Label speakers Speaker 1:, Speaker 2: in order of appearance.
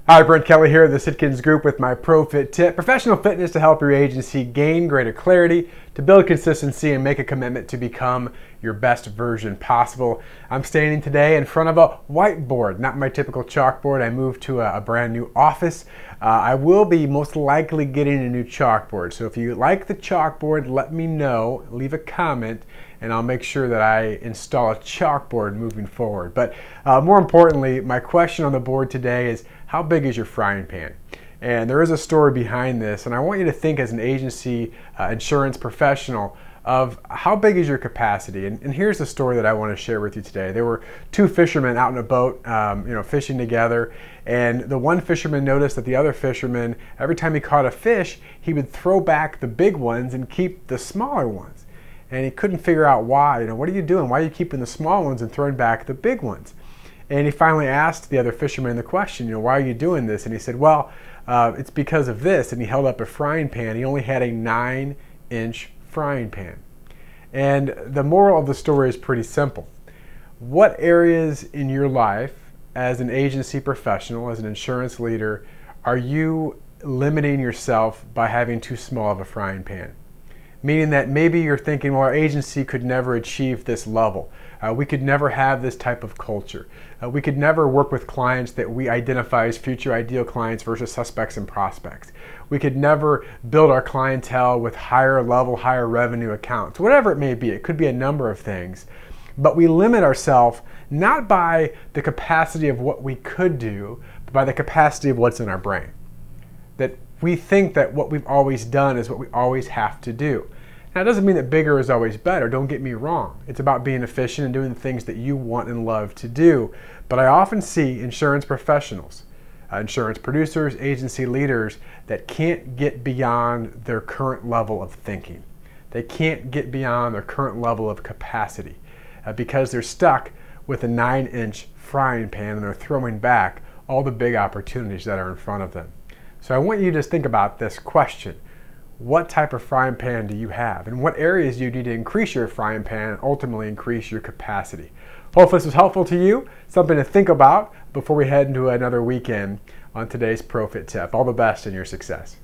Speaker 1: Hi, Brent Kelly here, the Sitkins Group with my Profit Tip. Professional fitness to help your agency gain greater clarity, to build consistency, and make a commitment to become your best version possible. I'm standing today in front of a whiteboard, not my typical chalkboard. I moved to a brand new office. I will be most likely getting a new chalkboard. So if you like the chalkboard, let me know, leave a comment, and I'll make sure that I install a chalkboard moving forward. But more importantly, my question on the board today is, how big is your frying pan? And there is a story behind this, and I want you to think as an agency insurance professional of how big is your capacity. And here's the story that I want to share with you today. There were two fishermen out in a boat, fishing together, and the one fisherman noticed that the other fisherman, every time he caught a fish, he would throw back the big ones and keep the smaller ones. And he couldn't figure out why. What are you doing? Why are you keeping the small ones and throwing back the big ones? And he finally asked the other fisherman the question, why are you doing this? And he said, well, it's because of this. And he held up a frying pan. He only had a 9-inch frying pan. And the moral of the story is pretty simple. What areas in your life as an agency professional, as an insurance leader, are you limiting yourself by having too small of a frying pan? Meaning that maybe you're thinking, well, our agency could never achieve this level. We could never have this type of culture. We could never work with clients that we identify as future ideal clients versus suspects and prospects. We could never build our clientele with higher level, higher revenue accounts. Whatever it may be, it could be a number of things. But we limit ourselves not by the capacity of what we could do, but by the capacity of what's in our brain. That we think that what we've always done is what we always have to do. Now, it doesn't mean that bigger is always better. Don't get me wrong. It's about being efficient and doing the things that you want and love to do. But I often see insurance professionals, insurance producers, agency leaders that can't get beyond their current level of thinking. They can't get beyond their current level of capacity because they're stuck with a 9-inch frying pan and they're throwing back all the big opportunities that are in front of them. So I want you to just think about this question. What type of frying pan do you have? And what areas do you need to increase your frying pan and ultimately increase your capacity? Hopefully this was helpful to you, something to think about before we head into another weekend on today's Profit Tip. All the best in your success.